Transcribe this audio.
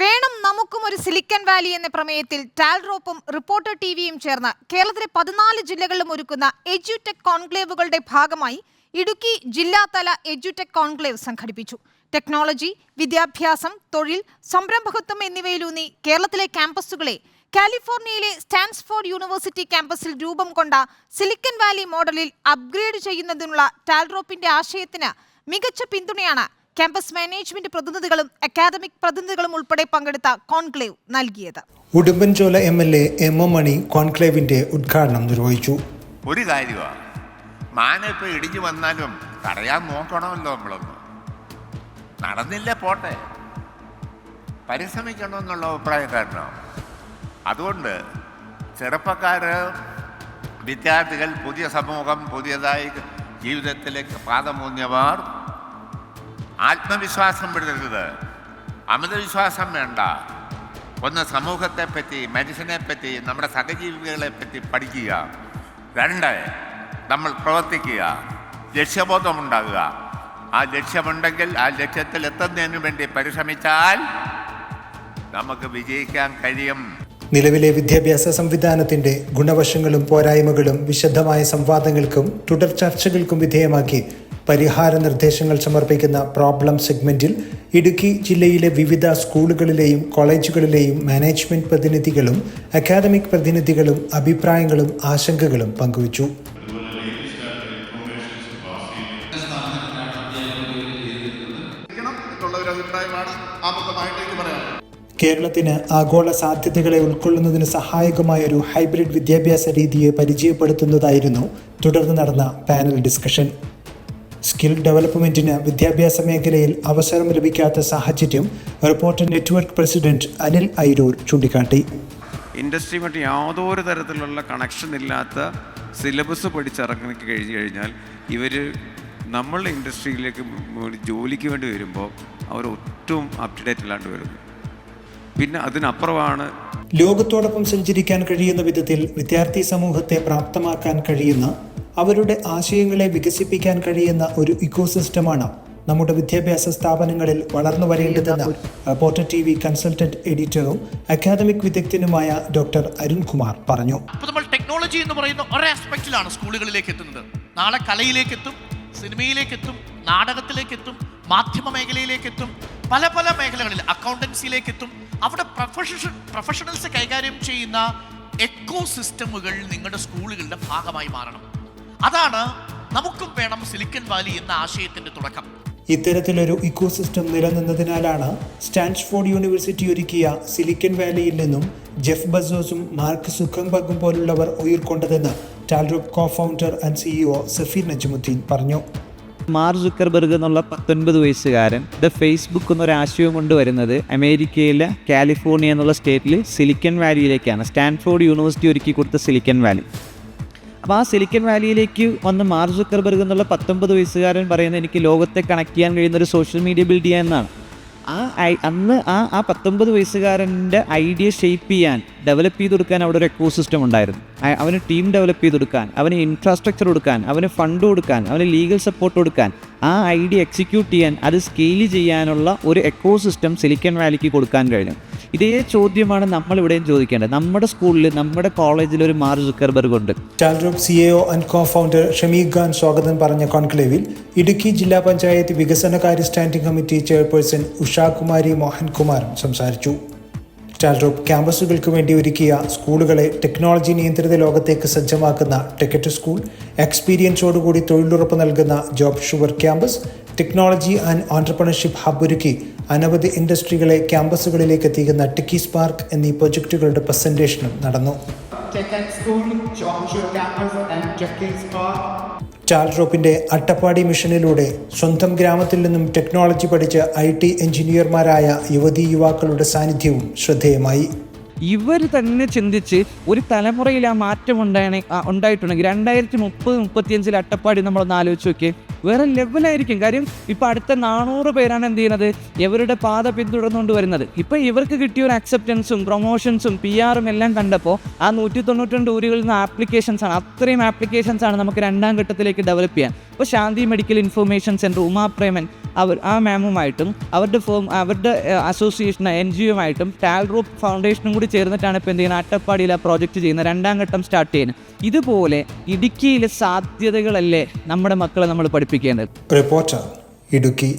വേണം നമുക്കും ഒരു സിലിക്കൺ വാലി എന്ന പ്രമേയത്തിൽ ടാൽറോപ്പും റിപ്പോർട്ടർ ടിവിയും ചേർന്ന് കേരളത്തിലെ 14 ജില്ലകളിലും ഒരുക്കുന്ന എഡ്യൂടെക് കോൺക്ലേവുകളുടെ ഭാഗമായി ഇടുക്കി ജില്ലാതല എഡ്യൂടെക് കോൺക്ലേവ് സംഘടിപ്പിച്ചു. ടെക്നോളജി, വിദ്യാഭ്യാസം, തൊഴിൽ, സംരംഭകത്വം എന്നിവയിലൂന്നി കേരളത്തിലെ ക്യാമ്പസുകളെ കാലിഫോർണിയയിലെ സ്റ്റാൻഫോർഡ് യൂണിവേഴ്സിറ്റി ക്യാമ്പസിൽ രൂപം കൊണ്ട സിലിക്കൺ വാലി മോഡലിൽ അപ്ഗ്രേഡ് ചെയ്യുന്നതിനുള്ള ടാൽറോപ്പിന്റെ ആശയത്തിന് മികച്ച പിന്തുണയാണ് ക്യാമ്പസ് മാനേജ്മെന്റ് പ്രതിനിധികളും അക്കാദമിക് പ്രതിനിധികളും ഉൾപ്പെടെ പങ്കെടുത്ത കോൺക്ലേവ് നൽകിയത്. Udumbanchola MLA M. മണി കോൺക്ലേവിന്റെ ഉദ്ഘാടനം നിർവഹിച്ചു. ഒരു കാര്യമാണ്, മാന ഇപ്പോൾ ഇടിഞ്ഞു വന്നാലും തടയാൻ നോക്കണമല്ലോ. നമ്മളൊന്ന് നടന്നില്ല പോട്ടെ, പരിശ്രമിക്കണമെന്നുള്ള അഭിപ്രായക്കാരനാണ്. അതുകൊണ്ട് ചെറുപ്പക്കാർ, വിദ്യാർത്ഥികൾ, പുതിയ സമൂഹം, പുതിയതായി ജീവിതത്തിലേക്ക് പാദമൂന്നിയവർ ആത്മവിശ്വാസം വിടരുത്, അമിതവിശ്വാസം വേണ്ട. ഒന്ന്, സമൂഹത്തെപ്പറ്റി, മനുഷ്യനെപ്പറ്റി, നമ്മുടെ സഹജീവികളെപ്പറ്റി പഠിക്കുക. 2, നമ്മൾ പ്രവർത്തിക്കുക, ലക്ഷ്യബോധമുണ്ടാകുക. ആ ലക്ഷ്യമുണ്ടെങ്കിൽ ആ ലക്ഷ്യത്തിൽ എത്തുന്നതിന് വേണ്ടി പരിശ്രമിച്ചാൽ നമുക്ക് വിജയിക്കാൻ കഴിയും. നിലവിലെ വിദ്യാഭ്യാസ സംവിധാനത്തിന്റെ ഗുണവശങ്ങളും പോരായ്മകളും വിശദമായ സംവാദങ്ങൾക്കും തുടർ ചർച്ചകൾക്കും വിധേയമാക്കി പരിഹാര നിർദ്ദേശങ്ങൾ സമർപ്പിക്കുന്ന പ്രോബ്ലം സെഗ്മെന്റിൽ ഇടുക്കി ജില്ലയിലെ വിവിധ സ്കൂളുകളിലെയും കോളേജുകളിലെയും മാനേജ്മെന്റ് പ്രതിനിധികളും അക്കാദമിക് പ്രതിനിധികളും അഭിപ്രായങ്ങളും ആശങ്കകളും പങ്കുവച്ചു. കേരളത്തിന് ആഗോള സാധ്യതകളെ ഉൾക്കൊള്ളുന്നതിന് സഹായകമായ ഒരു ഹൈബ്രിഡ് വിദ്യാഭ്യാസ രീതിയെ പരിചയപ്പെടുത്തുന്നതായിരുന്നു തുടർന്ന് നടന്ന പാനൽ ഡിസ്കഷൻ. സ്കിൽ ഡെവലപ്മെന്റിന് വിദ്യാഭ്യാസ മേഖലയിൽ അവസരം ലഭിക്കാത്ത സാഹചര്യം reporter network president Anil Airoor ചൂണ്ടിക്കാട്ടി. ഇൻഡസ്ട്രിയുമായിട്ട് യാതൊരു തരത്തിലുള്ള കണക്ഷൻ ഇല്ലാത്ത സിലബസ് പഠിച്ചിറങ്ങി കഴിഞ്ഞാൽ ഇവർ നമ്മളുടെ ഇൻഡസ്ട്രിയിലേക്ക് ജോലിക്ക് വേണ്ടി വരുമ്പോൾ അവർ ഒട്ടും അപ് ടു ഡേറ്റ് അല്ലാണ്ട് വരുന്നു. പിന്നെ അതിനപ്പുറമാണ് ലോകത്തോടൊപ്പം സഞ്ചരിക്കാൻ കഴിയുന്ന വിധത്തിൽ വിദ്യാർത്ഥി സമൂഹത്തെ പ്രാപ്തമാക്കാൻ കഴിയുന്ന, അവരുടെ ആശയങ്ങളെ വികസിപ്പിക്കാൻ കഴിയുന്ന ഒരു ഇക്കോസിസ്റ്റമാണ് നമ്മുടെ വിദ്യാഭ്യാസ സ്ഥാപനങ്ങളിൽ വളർന്നു വരേണ്ടതെന്ന് റിപ്പോർട്ടർ TV കൺസൾട്ടന്റ് എഡിറ്ററും അക്കാദമിക് വിദഗ്ധനുമായ ഡോക്ടർ അരുൺകുമാർ പറഞ്ഞു. അപ്പോൾ നമ്മൾ ടെക്നോളജി എന്ന് പറയുന്ന ഒരു ആസ്പെക്റ്റിലാണ് സ്കൂളുകളിലേക്ക് എത്തുന്നത്. നാളെ കലയിലേക്ക് എത്തും, സിനിമയിലേക്ക് എത്തും, നാടകത്തിലേക്ക് എത്തും, മാധ്യമ മേഖലയിലേക്ക് എത്തും, പല പല മേഖലകളിൽ അക്കൗണ്ടൻസിയിലേക്ക് എത്തും. അവിടെ പ്രൊഫഷണൽസ് കൈകാര്യം ചെയ്യുന്ന എക്കോ സിസ്റ്റമുകൾ നിങ്ങളുടെ സ്കൂളുകളുടെ ഭാഗമായി മാറണം. അതാണ് നമുക്കും വേണം സിലിക്കൺ വാലി എന്ന ആശയത്തിന്റെ തുടക്കം. ഇത്തരത്തിലൊരു ഇക്കോസിസ്റ്റം നിലനിന്നതിനാലാണ് സ്റ്റാൻഫോർഡ് യൂണിവേഴ്സിറ്റി ഒരുക്കിയ സിലിക്കൺ വാലിയിൽ നിന്നും ജെഫ് ബസോസും മാർക്ക് സുക്കർബർഗും പോലുള്ളവർ ഉയർക്കൊണ്ടതെന്ന് ടാൽറോപ്പ് കോ-ഫൗണ്ടർ ആൻഡ് CEO സഫീർ നജ്മുദ്ദീൻ പറഞ്ഞു. മാർക്ക് സുക്കർബർഗ് എന്നുള്ള 19 വയസ്സുകാരൻ ഫേസ്ബുക്ക് എന്നൊരാശയം കൊണ്ടുവരുന്നത് അമേരിക്കയിലെ കാലിഫോർണിയ എന്നുള്ള സ്റ്റേറ്റിൽ സിലിക്കൺ വാലിയിലേക്കാണ്. സ്റ്റാൻഫോർഡ് യൂണിവേഴ്സിറ്റി ഒരുക്കി കൊടുത്ത സിലിക്കൺ വാലി. അപ്പോൾ ആ സിലിക്കൺ വാലിയിലേക്ക് വന്ന് മാർക്ക് സുക്കർബർഗ് എന്നുള്ള 19 വയസ്സുകാരൻ പറയുന്നത് എനിക്ക് ലോകത്തെ കണക്ട് ചെയ്യാൻ കഴിയുന്ന ഒരു സോഷ്യൽ മീഡിയ ബിൽഡ് ചെയ്യാൻ എന്നാണ്. അന്ന് ആ 19 വയസ്സുകാരൻ്റെ ഐഡിയ ഷേപ്പ് ചെയ്യാൻ, ഡെവലപ്പ് ചെയ്ത് കൊടുക്കാൻ അവിടെ ഒരു എക്കോസിസ്റ്റം ഉണ്ടായിരുന്നു. അവന് ടീം ഡെവലപ്പ് ചെയ്ത് കൊടുക്കാൻ, അവന് ഇൻഫ്രാസ്ട്രക്ചർ കൊടുക്കാൻ, അവന് ഫണ്ട് കൊടുക്കാൻ, അവന് ലീഗൽ സപ്പോർട്ട് കൊടുക്കാൻ, ആ ഐഡിയ എക്സിക്യൂട്ട് ചെയ്യാൻ, അത് സ്കെയിൽ ചെയ്യാനുള്ള ഒരു എക്കോസിസ്റ്റം സിലിക്കൺ വാലിക്ക് കൊടുക്കാൻ കഴിഞ്ഞു. ഇതേ ചോദ്യമാണ് നമ്മളിവിടെയും ചോദിക്കേണ്ടത്. നമ്മുടെ സ്കൂളിൽ, നമ്മുടെ കോളേജിൽ ഒരു മാർക്ക് സുക്കർബർഗ് ഉണ്ട്. Talrop CEO and co-founder Shameekh Khan സ്വാഗതം പറഞ്ഞ കോൺക്ലേവിൽ ഇടുക്കി ജില്ലാ പഞ്ചായത്ത് വികസനകാര്യ സ്റ്റാൻഡിംഗ് കമ്മിറ്റി ചെയർപേഴ്സൺ ഉഷാകുമാരി മോഹൻകുമാറും സംസാരിച്ചു. ടാൽറോപ്പ് ക്യാമ്പസുകൾക്ക് വേണ്ടി ഒരുക്കിയ സ്കൂളുകളെ ടെക്നോളജി നിയന്ത്രിത ലോകത്തേക്ക് സജ്ജമാക്കുന്ന ടെക്കറ്റ് സ്കൂൾ, എക്സ്പീരിയൻസോടുകൂടി തൊഴിലുറപ്പ് നൽകുന്ന job sure campus, technology and entrepreneurship hub ഒരുക്കി അനവധി ഇൻഡസ്ട്രികളെ ക്യാമ്പസുകളിലേക്ക് എത്തിക്കുന്ന ടെക്കി സ്പാർക്ക് എന്നീ പ്രൊജക്ടുകളുടെ പ്രസന്റേഷനും നടന്നു. ടാൽറോപ്പിന്റെ അട്ടപ്പാടി മിഷനിലൂടെ സ്വന്തം ഗ്രാമത്തിൽ നിന്നും ടെക്നോളജി പഠിച്ച IT എഞ്ചിനീയർമാരായ യുവതീ യുവാക്കളുടെ സാന്നിധ്യവും ശ്രദ്ധേയമായി. ഇവർ തന്നെ ചിന്തിച്ച് ഒരു തലമുറയിൽ ആ മാറ്റം ഉണ്ടായിട്ടുണ്ടെങ്കിൽ 2030-35 അട്ടപ്പാടി നമ്മളൊന്ന് ആലോചിച്ച് നോക്കിയേ. വേറെ ലെവലായിരിക്കും. കാര്യം ഇപ്പോൾ അടുത്ത 400 പേരാണ് എന്ത് ചെയ്യുന്നത്, ഇവരുടെ പാത പിന്തുടർന്നുകൊണ്ട് വരുന്നത്. ഇപ്പോൾ ഇവർക്ക് കിട്ടിയ ഒരു അക്സെപ്റ്റൻസും പ്രൊമോഷൻസും PR-ഉം എല്ലാം കണ്ടപ്പോൾ ആ 192 ഊരുകളിൽ നിന്ന് ആപ്ലിക്കേഷൻസാണ്, അത്രയും ആപ്ലിക്കേഷൻസാണ് നമുക്ക് 2ാം ഘട്ടത്തിലേക്ക് ഡെവലപ്പ് ചെയ്യാൻ. ഇപ്പോൾ ശാന്തി മെഡിക്കൽ ഇൻഫർമേഷൻ സെൻറ്റർ ഉമാപ്രേമൻ ആ മാമുമായിട്ടും അവരുടെ അസോസിയേഷൻ NGO-യുമായിട്ടും ടാൽറോപ്പ് ഫൗണ്ടേഷനും കൂടി ചേർന്നിട്ടാണ് ഇപ്പോൾ എന്ത് ചെയ്യുന്നത്, അട്ടപ്പാടിയിൽ ആ പ്രോജക്റ്റ് ചെയ്യുന്നത്, 2ാം ഘട്ടം സ്റ്റാർട്ട് ചെയ്യുന്നത്. ഇതുപോലെ ഇടുക്കിയിലെ സാധ്യതകളല്ലേ നമ്മുടെ മക്കളെ നമ്മൾ പഠിപ്പിക്കേണ്ടത്. റിപ്പോർട്ടർ ഇടുക്കി.